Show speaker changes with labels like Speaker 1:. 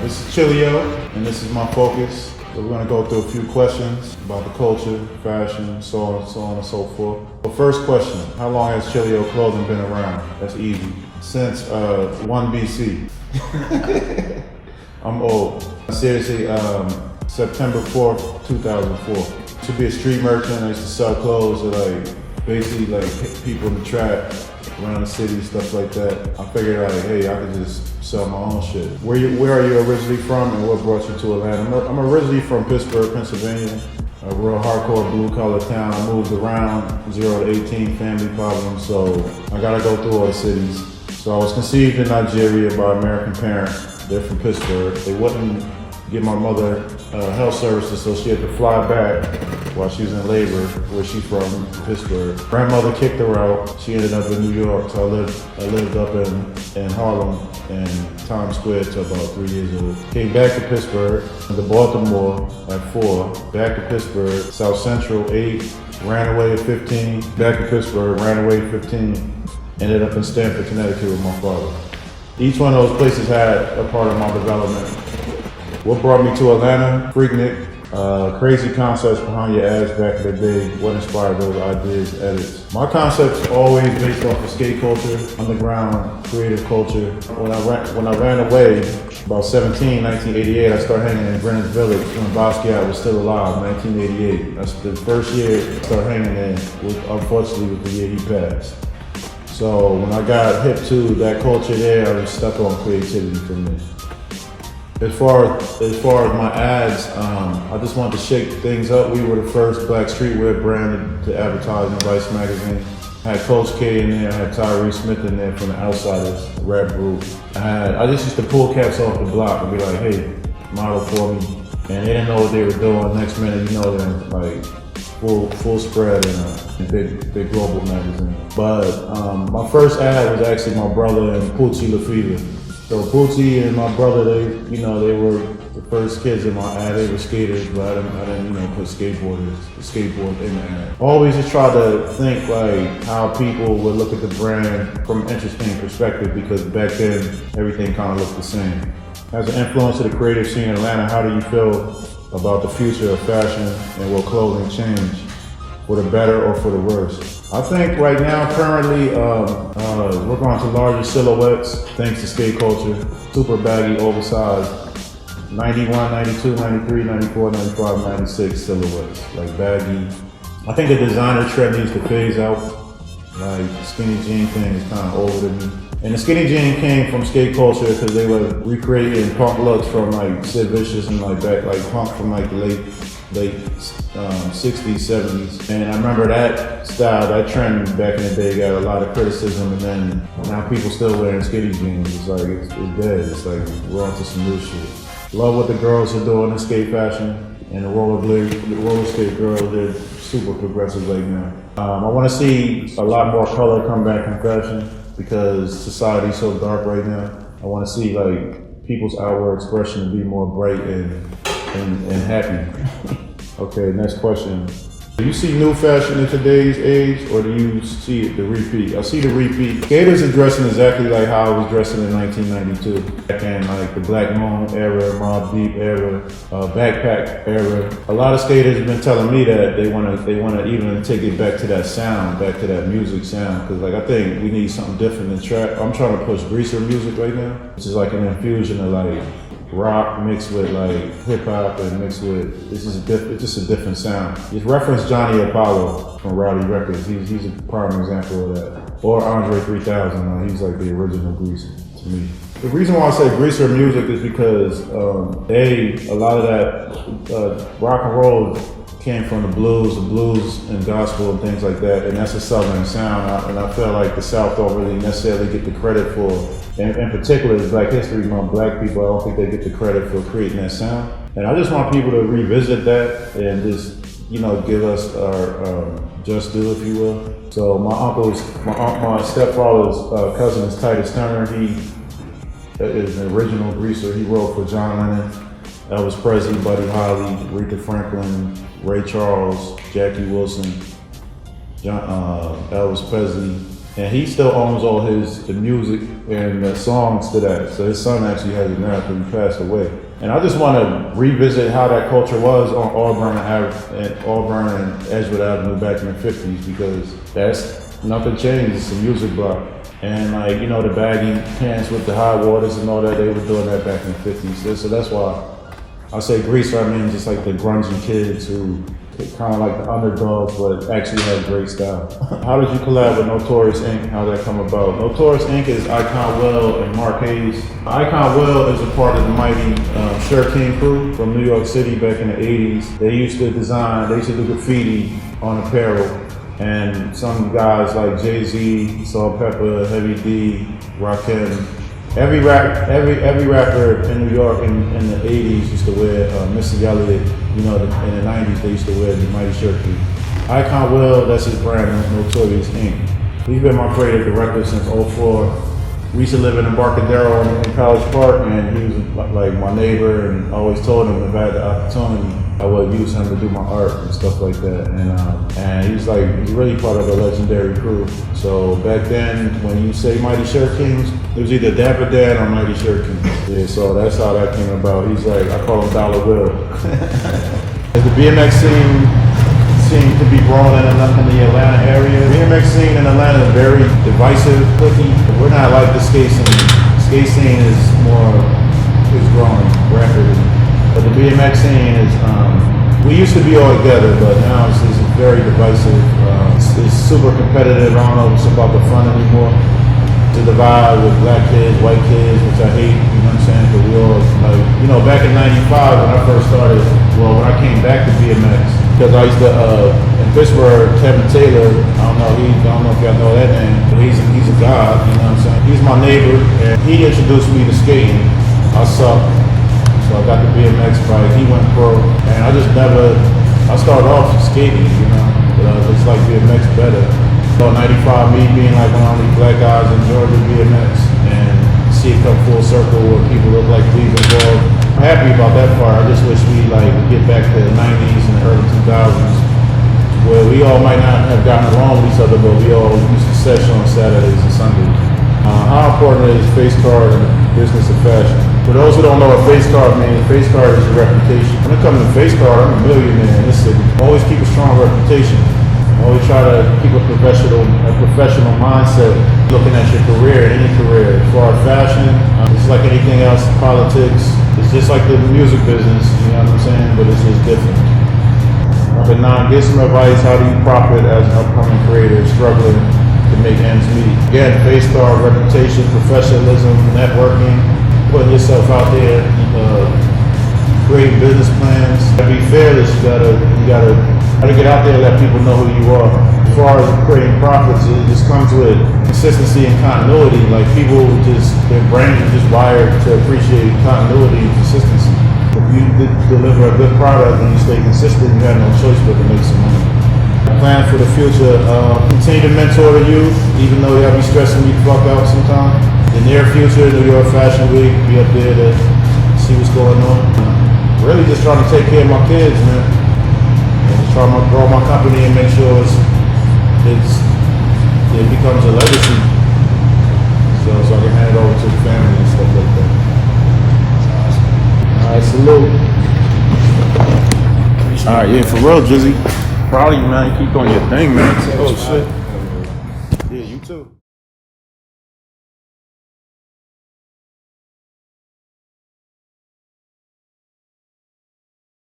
Speaker 1: This is Chiliol, and this is my focus. So we're gonna go through a few questions about the culture, fashion, so on and so forth. The first question, how long has Chiliol clothing been around? That's easy. Since 1 BC. I'm old. Seriously, September 4th, 2004. To be a street merchant, I used to sell clothes to basically hit people in the trap around the city, stuff like that. I figured hey, I could just sell my own shit. Where are you originally from and what brought you to Atlanta? I'm originally from Pittsburgh, Pennsylvania, a real hardcore blue collar town. I moved around 0 to 18, family problems, so I gotta go through all the cities. So I was conceived in Nigeria by American parents. They're from Pittsburgh. They wouldn't give my mother health services, so she had to fly back while she was in labor, where she's from, Pittsburgh. Grandmother kicked her out. She ended up in New York, so I lived up in Harlem and Times Square till about 3 years old. Came back to Pittsburgh, to Baltimore at 4, back to Pittsburgh, South Central 8, ran away at 15, back to Pittsburgh, ran away at 15, ended up in Stamford, Connecticut with my father. Each one of those places had a part of my development. What brought me to Atlanta? Freaknik. Crazy concepts behind your ads back in the day. What inspired those ideas, edits? My concepts always based off of skate culture, underground creative culture. When I ran away, about 17, 1988, I started hanging in Greenwich Village when Basquiat was still alive, 1988. That's the first year I started hanging in, unfortunately with the year he passed. So when I got hip to that culture there, I was stuck on creativity from there. As far as my ads, I just wanted to shake things up. We were the first black streetwear brand to advertise in Vice magazine. I had Coach K in there, I had Tyree Smith in there from the Outsiders rap group. I just used to pull cats off the block and be like, hey, model for me. And they didn't know what they were doing. Next minute, you know, they're full spread in a big global magazine. But my first ad was actually my brother and Poochie LaFever. So Poochie and my brother, they were the first kids in my ad. They were skaters, but I didn't put skateboard in the ad. Always just try to think how people would look at the brand from an interesting perspective, because back then everything kind of looked the same. As an influence of the creative scene in Atlanta, how do you feel about the future of fashion and will clothing change for the better or for the worse? I think right now, currently, we're going to larger silhouettes thanks to skate culture. Super baggy, oversized, 91, 92, 93, 94, 95, 96 silhouettes, baggy. I think the designer trend needs to phase out. The skinny jean thing is kind of over to me. And the skinny jean came from skate culture because they were recreating punk looks from Sid Vicious and punk from the late 60s, 70s. And I remember that style, that trend back in the day got a lot of criticism, and then now people still wearing skinny jeans. It's dead. It's we're onto some new shit. Love what the girls are doing in skate fashion, and the roller skate girls, they're super progressive right now. I want to see a lot more color come back in fashion because society's so dark right now. I want to see people's outward expression be more bright and happy. Okay, next question. Do you see new fashion in today's age, or do you see the repeat? I see the repeat. Skaters are dressing exactly like how I was dressing in 1992. Back in the Black Moon era, Mobb Deep era, backpack era. A lot of skaters have been telling me that they want to even take it back to that sound, back to that music sound, because I think we need something different than trap. I'm trying to push greaser music right now, which is an infusion of rock mixed with hip hop and mixed with, it's just a different sound. Just reference Johnny Apollo from Rowdy Records. He's a prime example of that. Or Andre 3000, he's the original greaser to me. The reason why I say greaser music is because a lot of that rock and roll came from the blues and gospel and things like that, and that's a southern sound, and I feel like the South don't really necessarily get the credit for, in particular, it's Black History Month, black people, I don't think they get the credit for creating that sound. And I just want people to revisit that and just, give us our just due, if you will. So my stepfather's cousin is Titus Turner. He is an original greaser. He wrote for John Lennon, Elvis Presley, Buddy Holly, Aretha Franklin, Ray Charles, Jackie Wilson, Elvis Presley, And he still owns all the music and the songs to that. So his son actually has it now because he passed away. And I just want to revisit how that culture was on Auburn and Edgewood Avenue back in the 50s, because nothing changed. It's a music block. And like, you know, the baggy pants with the high waters and all that, they were doing that back in the 50s. So that's why I say Grease, I mean, just like the grungy kids who kind of like the underdogs, but actually have great style. How did you collab with Notorious Inc.? How did that come about? Notorious Inc. is Icon Will and Mark Hayes. Icon Will is a part of the mighty Shirt King crew from New York City back in the 80s. They used to do graffiti on apparel. And some guys like Jay-Z, Salt Pepper, Heavy D, Rakim, every rapper in New York in the 80s used to wear Missy Elliott. You know, in the 90s they used to wear the mighty Shirt King. Icon Will, that's his brand, Notorious Inc. He's been my creative director since '04. We used to live in Embarcadero in College Park, and he was like my neighbor, and I always told him if I had the opportunity, I would use him to do my art and stuff like that. And he's really part of a legendary crew. So back then, when you say Mighty Shirt Kings, it was either Dapper Dan or Mighty Shirt Kings. Yeah, so that's how that came about. He's like, I call him Dollar Will. The BMX scene seems to be growing in the Atlanta area. The BMX scene in Atlanta is very divisive, clicky. We're not like the skate scene. The skate scene is growing rapidly. But the BMX scene is, we used to be all together, but now it's very divisive. It's super competitive. I don't know if it's about the fun anymore. The divide with black kids, white kids, which I hate, you know what I'm saying? But we all, like, you know, back in '95 when I first started, when I came back to BMX, because I used to, in Pittsburgh, Kevin Taylor, I don't know if y'all know that name, but he's a god, you know what I'm saying? He's my neighbor, and he introduced me to skating. I sucked. So I got the BMX bike, he went pro, and I started off skating, you know, but I just like BMX better. So '95, me being like one of the black guys in Georgia BMX, and see it come full circle where people look like these involved. I'm happy about that part. I just wish we would get back to the '90s and the early 2000s, where we all might not have gotten along with each other, but we all used to session on Saturdays and Sundays. How important is face card in the business of fashion? For those who don't know what face card means, face card is your reputation. When it comes to face card, I'm a millionaire in this city. Always keep a strong reputation. Always try to keep a professional mindset looking at your career, any career. As far as fashion, it's like anything else, politics. It's just like the music business, you know what I'm saying? But it's just different. Number 9, get some advice. How do you profit as an upcoming creator struggling to make ends meet? Again, face card, reputation, professionalism, networking, putting yourself out there, creating business plans. To be fearless, you gotta get out there and let people know who you are. As far as creating profits, it just comes with consistency and continuity. Like people their brains are just wired to appreciate continuity and consistency. If you deliver a good product and you stay consistent, you have no choice but to make some money. Plan for the future, continue to mentor the youth, even though y'all be stressing me the fuck out sometimes. The near future, New York Fashion Week, be up there to see what's going on. Really just trying to take care of my kids, man. And just trying to grow my company and make sure it becomes a legacy. So I can hand it over to the family and stuff like that. Alright, salute. Alright, yeah, for real, Jizzy. Proud of you, man. You keep doing your thing, man. Oh, shit.